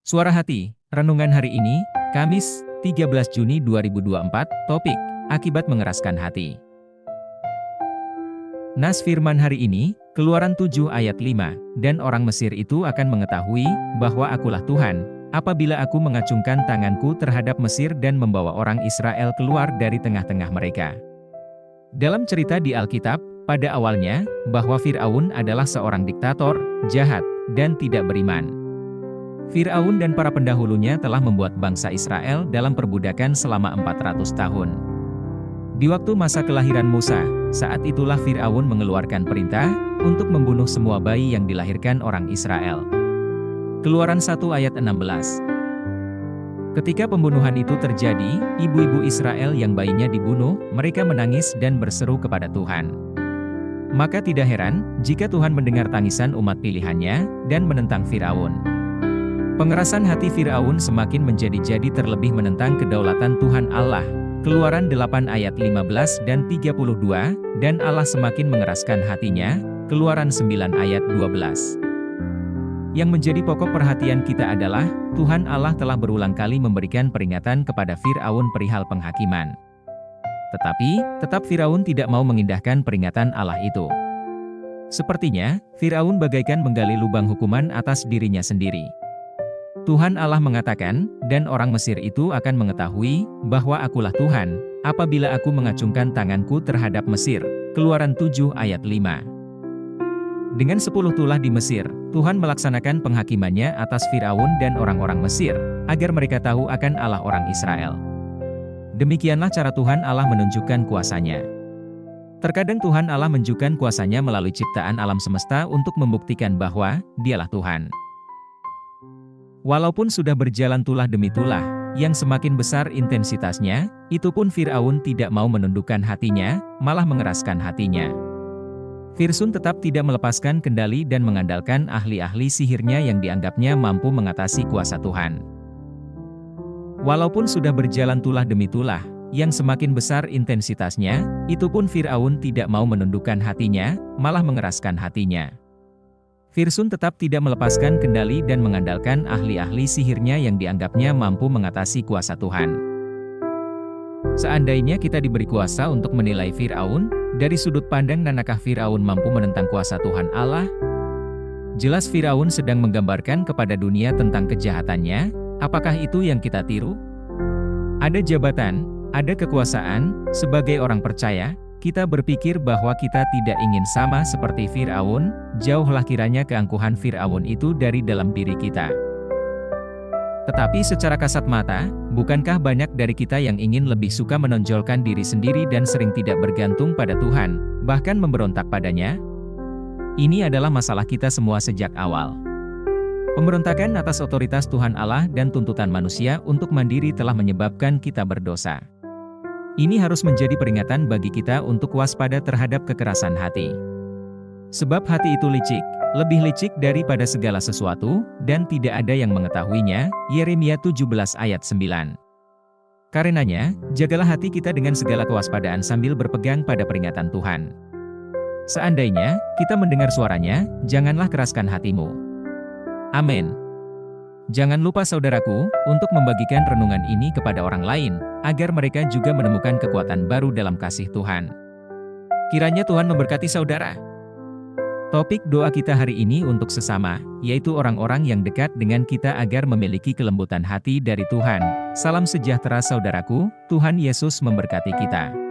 Suara Hati, renungan hari ini, Kamis, 13 Juni 2024, topik, akibat mengeraskan hati. Nas firman hari ini, Keluaran 7 ayat 5, dan orang Mesir itu akan mengetahui, bahwa akulah Tuhan, apabila aku mengacungkan tanganku terhadap Mesir dan membawa orang Israel keluar dari tengah-tengah mereka. Dalam cerita di Alkitab, pada awalnya, bahwa Fir'aun adalah seorang diktator, jahat, dan tidak beriman. Fir'aun dan para pendahulunya telah membuat bangsa Israel dalam perbudakan selama 400 tahun. Di waktu masa kelahiran Musa, saat itulah Fir'aun mengeluarkan perintah untuk membunuh semua bayi yang dilahirkan orang Israel. Keluaran 1 ayat 16. Ketika pembunuhan itu terjadi, ibu-ibu Israel yang bayinya dibunuh, mereka menangis dan berseru kepada Tuhan. Maka tidak heran, jika Tuhan mendengar tangisan umat pilihannya, dan menentang Fir'aun. Pengerasan hati Fir'aun semakin menjadi-jadi terlebih menentang kedaulatan Tuhan Allah. Keluaran 8 ayat 15 dan 32, dan Allah semakin mengeraskan hatinya. Keluaran 9 ayat 12. Yang menjadi pokok perhatian kita adalah, Tuhan Allah telah berulang kali memberikan peringatan kepada Fir'aun perihal penghakiman. Tetapi, tetap Fir'aun tidak mau mengindahkan peringatan Allah itu. Sepertinya, Fir'aun bagaikan menggali lubang hukuman atas dirinya sendiri. Tuhan Allah mengatakan, dan orang Mesir itu akan mengetahui, bahwa akulah Tuhan, apabila aku mengacungkan tanganku terhadap Mesir. Keluaran 7 ayat 5. Dengan 10 tulah di Mesir, Tuhan melaksanakan penghakimannya atas Fir'aun dan orang-orang Mesir, agar mereka tahu akan Allah orang Israel. Demikianlah cara Tuhan Allah menunjukkan kuasanya. Terkadang Tuhan Allah menunjukkan kuasanya melalui ciptaan alam semesta untuk membuktikan bahwa Dialah Tuhan. Walaupun sudah berjalan tulah demi tulah, yang semakin besar intensitasnya, itu pun Fir'aun tidak mau menundukkan hatinya, malah mengeraskan hatinya. Fir'aun tetap tidak melepaskan kendali dan mengandalkan ahli-ahli sihirnya yang dianggapnya mampu mengatasi kuasa Tuhan. Walaupun sudah berjalan tulah demi tulah, yang semakin besar intensitasnya, itu pun Fir'aun tidak mau menundukkan hatinya, malah mengeraskan hatinya. Fir'aun tetap tidak melepaskan kendali dan mengandalkan ahli-ahli sihirnya yang dianggapnya mampu mengatasi kuasa Tuhan. Seandainya kita diberi kuasa untuk menilai Fir'aun, dari sudut pandang manakah Fir'aun mampu menentang kuasa Tuhan Allah? Jelas Fir'aun sedang menggambarkan kepada dunia tentang kejahatannya. Apakah itu yang kita tiru? Ada jabatan, ada kekuasaan, sebagai orang percaya, kita berpikir bahwa kita tidak ingin sama seperti Fir'aun, jauhlah kiranya keangkuhan Fir'aun itu dari dalam diri kita. Tetapi secara kasat mata, bukankah banyak dari kita yang ingin lebih suka menonjolkan diri sendiri dan sering tidak bergantung pada Tuhan, bahkan memberontak padanya? Ini adalah masalah kita semua sejak awal. Pemberontakan atas otoritas Tuhan Allah dan tuntutan manusia untuk mandiri telah menyebabkan kita berdosa. Ini harus menjadi peringatan bagi kita untuk waspada terhadap kekerasan hati. Sebab hati itu licik, lebih licik daripada segala sesuatu, dan tidak ada yang mengetahuinya. Yeremia 17 ayat 9. Karenanya, jagalah hati kita dengan segala kewaspadaan sambil berpegang pada peringatan Tuhan. Seandainya kita mendengar suaranya, janganlah keraskan hatimu. Amin. Jangan lupa saudaraku, untuk membagikan renungan ini kepada orang lain, agar mereka juga menemukan kekuatan baru dalam kasih Tuhan. Kiranya Tuhan memberkati saudara. Topik doa kita hari ini untuk sesama, yaitu orang-orang yang dekat dengan kita agar memiliki kelembutan hati dari Tuhan. Salam sejahtera saudaraku, Tuhan Yesus memberkati kita.